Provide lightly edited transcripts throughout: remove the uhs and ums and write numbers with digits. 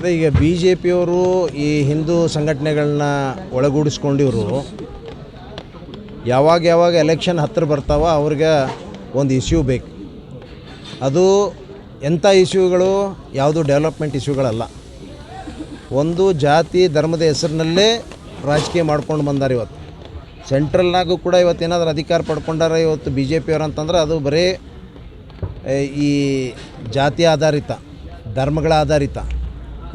ಈಗ B J ಪಿಯವರು ಈ ಹಿಂದೂ ಸಂಘಟನೆಗಳನ್ನ ಒಳಗೂಡಿಸ್ಕೊಂಡಿವರು ಯಾವಾಗ ಎಲೆಕ್ಷನ್ ಹತ್ತಿರ ಬರ್ತಾವ ಅವ್ರಿಗೆ ಒಂದು ಇಶ್ಯೂ ಬೇಕು. ಅದು ಎಂಥ ಇಶ್ಯೂಗಳು, ಯಾವುದು ಡೆವಲಪ್ಮೆಂಟ್ ಇಶ್ಯೂಗಳಲ್ಲ. ಒಂದು ಜಾತಿ ಧರ್ಮದ ಹೆಸರಿನಲ್ಲೇ ರಾಜಕೀಯ ಮಾಡ್ಕೊಂಡು ಬಂದಾರೆ. ಇವತ್ತು ಸೆಂಟ್ರಲ್ನಾಗೂ ಕೂಡ ಇವತ್ತೇನಾದ್ರೂ ಅಧಿಕಾರ ಪಡ್ಕೊಂಡಾರ ಇವತ್ತು ಬಿ ಜೆ ಪಿಯವರು ಅಂತಂದ್ರೆ ಅದು ಬರೀ ಈ ಜಾತಿ ಆಧಾರಿತ, ಧರ್ಮಗಳ ಆಧಾರಿತ,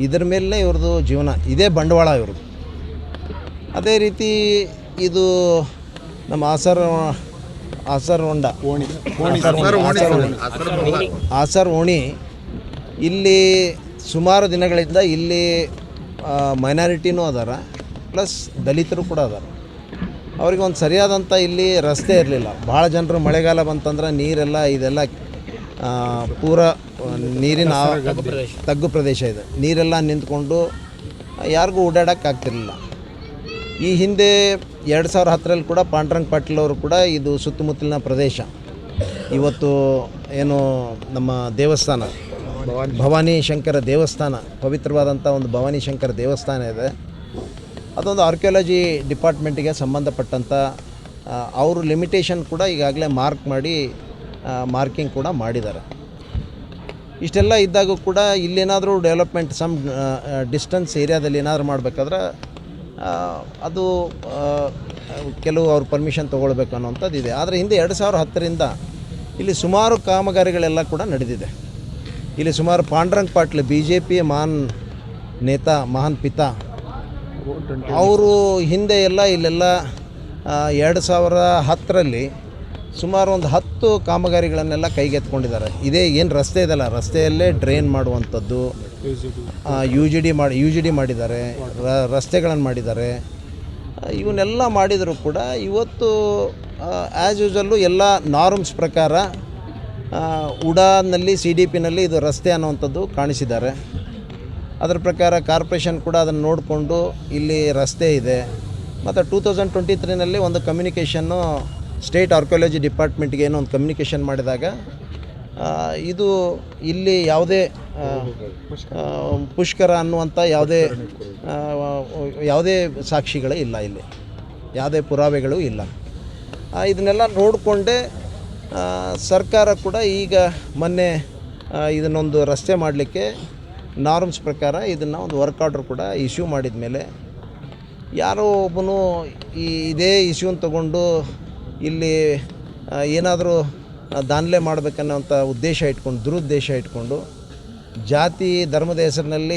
ಇದರ ಮೇಲೆ ಇವ್ರದ್ದು ಜೀವನ, ಇದೇ ಬಂಡವಾಳ ಇವ್ರದ್ದು. ಅದೇ ರೀತಿ ಇದು ನಮ್ಮ ಆಸರ್ ಓಣಿ ಇಲ್ಲಿ ಸುಮಾರು ದಿನಗಳಿಂದ ಇಲ್ಲಿ ಮೈನಾರಿಟಿನೂ ಅದಾರ, ಪ್ಲಸ್ ದಲಿತರು ಕೂಡ ಅದಾರ. ಅವ್ರಿಗೆ ಒಂದು ಸರಿಯಾದಂಥ ಇಲ್ಲಿ ರಸ್ತೆ ಇರಲಿಲ್ಲ. ಭಾಳ ಜನರು ಮಳೆಗಾಲ ಬಂತಂದ್ರೆ ನೀರೆಲ್ಲ ಇದೆಲ್ಲ ಪೂರ ನೀರಿನ ತಗ್ಗು ಪ್ರದೇಶ ಇದೆ. ನೀರೆಲ್ಲ ನಿಂತ್ಕೊಂಡು ಯಾರಿಗೂ ಓಡಾಡೋಕ್ಕಾಗ್ತಿರ್ಲಿಲ್ಲ. ಈ ಹಿಂದೆ 2010ರಲ್ಲಿ ಕೂಡ ಪಾಂಡುರಂಗ ಪಾಟೀಲ್ ಅವರು ಕೂಡ ಇದು ಸುತ್ತಮುತ್ತಲಿನ ಪ್ರದೇಶ, ಇವತ್ತು ಏನು ನಮ್ಮ ದೇವಸ್ಥಾನ ಭವಾನಿ ಶಂಕರ ದೇವಸ್ಥಾನ, ಪವಿತ್ರವಾದಂಥ ಒಂದು ಭವಾನಿ ಶಂಕರ ದೇವಸ್ಥಾನ ಇದೆ. ಅದೊಂದು ಆರ್ಕಿಯಾಲಜಿ ಡಿಪಾರ್ಟ್ಮೆಂಟಿಗೆ ಸಂಬಂಧಪಟ್ಟಂಥ ಅವರು ಲಿಮಿಟೇಷನ್ ಕೂಡ ಈಗಾಗಲೇ ಮಾರ್ಕಿಂಗ್ ಕೂಡ ಮಾಡಿದ್ದಾರೆ. ಇಷ್ಟೆಲ್ಲ ಇದ್ದಾಗ ಕೂಡ ಇಲ್ಲೇನಾದರೂ ಡೆವಲಪ್ಮೆಂಟ್ ಡಿಸ್ಟೆನ್ಸ್ ಏರಿಯಾದಲ್ಲಿ ಏನಾದರೂ ಮಾಡಬೇಕಾದ್ರೆ ಅದು ಕೆಲವು ಅವ್ರ ಪರ್ಮಿಷನ್ ತೊಗೊಳ್ಬೇಕು ಅನ್ನೋಂಥದ್ದು ಇದೆ. ಆದರೆ ಹಿಂದೆ 2010ರಿಂದ ಇಲ್ಲಿ ಸುಮಾರು ಕಾಮಗಾರಿಗಳೆಲ್ಲ ಕೂಡ ನಡೆದಿದೆ. ಇಲ್ಲಿ ಸುಮಾರು Panduranga Patil B J P ಮಹಾನ್ ನೇತಾ, ಮಹಾನ್ ಪಿತಾ, ಅವರು ಹಿಂದೆ ಎಲ್ಲ ಇಲ್ಲೆಲ್ಲ 2010ರಲ್ಲಿ ಸುಮಾರು ಒಂದು 10 ಕಾಮಗಾರಿಗಳನ್ನೆಲ್ಲ ಕೈಗೆತ್ಕೊಂಡಿದ್ದಾರೆ. ಇದೇ ಏನು ರಸ್ತೆ ಇದೆಲ್ಲ, ರಸ್ತೆಯಲ್ಲೇ ಡ್ರೈನ್ ಮಾಡುವಂಥದ್ದು, ಯು ಜಿ ಡಿ ಮಾಡಿದ್ದಾರೆ, ರಸ್ತೆಗಳನ್ನು ಮಾಡಿದ್ದಾರೆ. ಇವನ್ನೆಲ್ಲ ಮಾಡಿದರೂ ಕೂಡ ಇವತ್ತು ಆ್ಯಸ್ ಯೂಸಲ್ಲು ಎಲ್ಲ ನಾರ್ಮ್ಸ್ ಪ್ರಕಾರ ಉಡಾನಲ್ಲಿ CDPನಲ್ಲಿ ಇದು ರಸ್ತೆ ಅನ್ನುವಂಥದ್ದು ಕಾಣಿಸಿದ್ದಾರೆ. ಅದರ ಪ್ರಕಾರ ಕಾರ್ಪೊರೇಷನ್ ಕೂಡ ಅದನ್ನು ನೋಡಿಕೊಂಡು ಇಲ್ಲಿ ರಸ್ತೆ ಇದೆ. ಮತ್ತು 2023ನಲ್ಲಿ ಒಂದು ಕಮ್ಯುನಿಕೇಷನ್ನು ಸ್ಟೇಟ್ ಆರ್ಕಿಯಾಲಜಿ ಡಿಪಾರ್ಟ್ಮೆಂಟ್ಗೆ ಏನೋ ಒಂದು ಕಮ್ಯುನಿಕೇಷನ್ ಮಾಡಿದಾಗ ಇದು ಇಲ್ಲಿ ಯಾವುದೇ ಪುಷ್ಕರ ಅನ್ನುವಂಥ ಯಾವುದೇ ಸಾಕ್ಷಿಗಳೇ ಇಲ್ಲ, ಇಲ್ಲಿ ಯಾವುದೇ ಪುರಾವೆಗಳು ಇಲ್ಲ. ಇದನ್ನೆಲ್ಲ ನೋಡಿಕೊಂಡೇ ಸರ್ಕಾರ ಕೂಡ ಈಗ ಮೊನ್ನೆ ಇದನ್ನೊಂದು ರಸ್ತೆ ಮಾಡಲಿಕ್ಕೆ ನಾರ್ಮ್ಸ್ ಪ್ರಕಾರ ಇದನ್ನು ಒಂದು ವರ್ಕ್ ಆರ್ಡ್ರ್ ಕೂಡ ಇಶ್ಯೂ ಮಾಡಿದ ಮೇಲೆ ಯಾರೋ ಒಬ್ಬನು ಇದೇ ಇಶ್ಯೂನ ತಗೊಂಡು ಇಲ್ಲಿ ಏನಾದರೂ ದಾನ್ಲೆ ಮಾಡಬೇಕನ್ನೋಂಥ ದುರುದ್ದೇಶ ಇಟ್ಕೊಂಡು ಜಾತಿ ಧರ್ಮದ ಹೆಸರಿನಲ್ಲಿ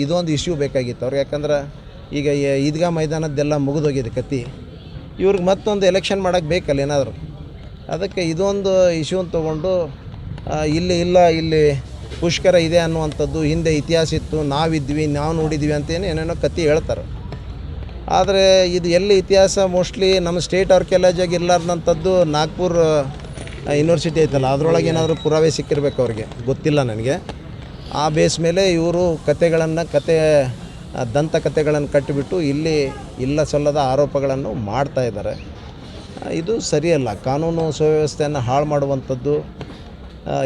ಇದೊಂದು ಇಶ್ಯೂ ಬೇಕಾಗಿತ್ತು ಅವ್ರಿಗೆ. ಯಾಕಂದ್ರೆ ಈಗ ಈದ್ಗಾ ಮೈದಾನದ್ದೆಲ್ಲ ಮುಗಿದೋಗಿದೆ ಕತ್ತಿ, ಇವ್ರಿಗೆ ಮತ್ತೊಂದು ಎಲೆಕ್ಷನ್ ಮಾಡೋಕ್ಕೆ ಬೇಕಲ್ಲ ಏನಾದರೂ. ಅದಕ್ಕೆ ಇದೊಂದು ಇಶ್ಯೂನ ತೊಗೊಂಡು ಇಲ್ಲಿ ಪುಷ್ಕರ ಇದೆ ಅನ್ನುವಂಥದ್ದು ಹಿಂದೆ ಇತಿಹಾಸ ಇತ್ತು, ನಾವು ನೋಡಿದ್ವಿ ಅಂತೇನು ಏನೇನೋ ಕತ್ತಿ ಹೇಳ್ತಾರೆ. ಆದರೆ ಇದು ಎಲ್ಲಿ ಇತಿಹಾಸ ಮೋಸ್ಟ್ಲಿ ನಮ್ಮ ಸ್ಟೇಟ್ ಆರ್ಕಿಯಾಲಜಿಯಾಗಿ ಇರಲಾರ್ದಂಥದ್ದು ನಾಗ್ಪುರ್ ಯೂನಿವರ್ಸಿಟಿ ಐತಲ್ಲ, ಅದರೊಳಗೆ ಏನಾದರೂ ಪುರಾವೆ ಸಿಕ್ಕಿರ್ಬೇಕು ಅವ್ರಿಗೆ, ಗೊತ್ತಿಲ್ಲ ನನಗೆ. ಆ ಬೇಸ್ ಮೇಲೆ ಇವರು ದಂತಕಥೆಗಳನ್ನು ಕಟ್ಟಿಬಿಟ್ಟು ಇಲ್ಲಿ ಇಲ್ಲ ಸಲ್ಲದ ಆರೋಪಗಳನ್ನು ಮಾಡ್ತಾಯಿದ್ದಾರೆ. ಇದು ಸರಿಯಲ್ಲ. ಕಾನೂನು ಸುವ್ಯವಸ್ಥೆಯನ್ನು ಹಾಳು ಮಾಡುವಂಥದ್ದು.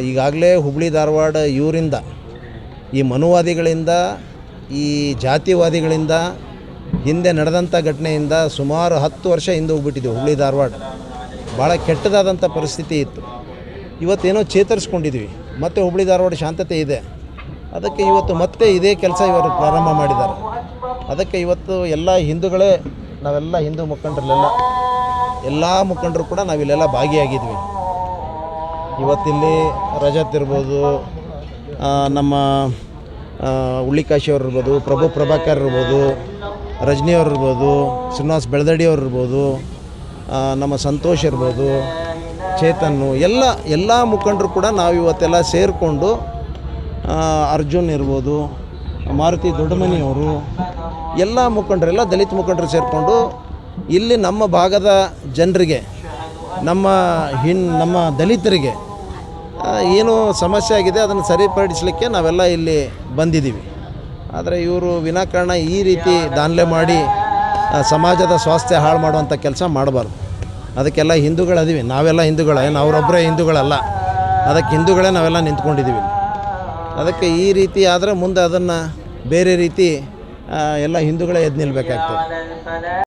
ಈಗಾಗಲೇ ಹುಬ್ಬಳ್ಳಿ ಧಾರವಾಡ ಇವರಿಂದ, ಈ ಮನುವಾದಿಗಳಿಂದ, ಈ ಜಾತಿವಾದಿಗಳಿಂದ ಹಿಂದೆ ನಡೆದಂಥ ಘಟನೆಯಿಂದ ಸುಮಾರು 10 ವರ್ಷ ಹಿಂದೆ ಹೋಗ್ಬಿಟ್ಟಿದ್ದೀವಿ. ಹುಬ್ಬಳ್ಳಿ ಧಾರವಾಡ ಭಾಳ ಕೆಟ್ಟದಾದಂಥ ಪರಿಸ್ಥಿತಿ ಇತ್ತು. ಇವತ್ತೇನೋ ಚೇತರಿಸ್ಕೊಂಡಿದ್ವಿ, ಮತ್ತು ಹುಬ್ಬಳ್ಳಿ ಧಾರವಾಡ ಶಾಂತತೆ ಇದೆ. ಅದಕ್ಕೆ ಇವತ್ತು ಮತ್ತೆ ಇದೇ ಕೆಲಸ ಇವರು ಪ್ರಾರಂಭ ಮಾಡಿದ್ದಾರೆ. ಅದಕ್ಕೆ ಇವತ್ತು ನಾವೆಲ್ಲ ಹಿಂದೂ ಮುಖಂಡರಲ್ಲೆಲ್ಲ ಎಲ್ಲ ಮುಖಂಡರು ಕೂಡ ನಾವಿಲ್ಲೆಲ್ಲ ಭಾಗಿಯಾಗಿದ್ವಿ. ಇವತ್ತಿಲ್ಲಿ ರಜತ್ ಇರ್ಬೋದು, ನಮ್ಮ ಉಳ್ಳಿಕಾಶಿಯವ್ರು ಇರ್ಬೋದು, ಪ್ರಭು ಪ್ರಭಾಕರ್ ಇರ್ಬೋದು, ರಜನಿಯವ್ರು ಇರ್ಬೋದು, ಶ್ರೀನಿವಾಸ್ ಬೆಳದಡಿಯವ್ರು ಇರ್ಬೋದು, ನಮ್ಮ ಸಂತೋಷ್ ಇರ್ಬೋದು, ಚೇತನ್ನು, ಎಲ್ಲ ಮುಖಂಡರು ಕೂಡ ನಾವು ಇವತ್ತೆಲ್ಲ ಸೇರಿಕೊಂಡು, ಅರ್ಜುನ್ ಇರ್ಬೋದು, ಮಾರುತಿ ದೊಡ್ಡಮನಿಯವರು, ಎಲ್ಲ ಮುಖಂಡರೆಲ್ಲ ದಲಿತ ಮುಖಂಡರು ಸೇರಿಕೊಂಡು ಇಲ್ಲಿ ನಮ್ಮ ಭಾಗದ ಜನರಿಗೆ, ನಮ್ಮ ದಲಿತರಿಗೆ ಏನು ಸಮಸ್ಯೆ ಆಗಿದೆ ಅದನ್ನು ಸರಿಪಡಿಸಲಿಕ್ಕೆ ನಾವೆಲ್ಲ ಇಲ್ಲಿ ಬಂದಿದ್ದೀವಿ. ಆದರೆ ಇವರು ವಿನಾಕಾರಣ ಈ ರೀತಿ ದಾನ್ಲೆ ಮಾಡಿ ಸಮಾಜದ ಸ್ವಾಸ್ಥ್ಯ ಹಾಳು ಮಾಡುವಂಥ ಕೆಲಸ ಮಾಡಬಾರ್ದು. ಅದಕ್ಕೆಲ್ಲ ಹಿಂದೂಗಳದೀವಿ, ನಾವೆಲ್ಲ ಏನು ಅವರೊಬ್ಬರೇ ಹಿಂದೂಗಳಲ್ಲ, ಅದಕ್ಕೆ ಹಿಂದೂಗಳೇ ನಾವೆಲ್ಲ ನಿಂತ್ಕೊಂಡಿದ್ದೀವಿ. ಅದಕ್ಕೆ ಈ ರೀತಿ ಆದರೆ ಮುಂದೆ ಅದನ್ನು ಬೇರೆ ರೀತಿ ಎಲ್ಲ ಹಿಂದೂಗಳೇ ಎದ್ದು ನಿಲ್ಲಬೇಕಾಗ್ತದೆ.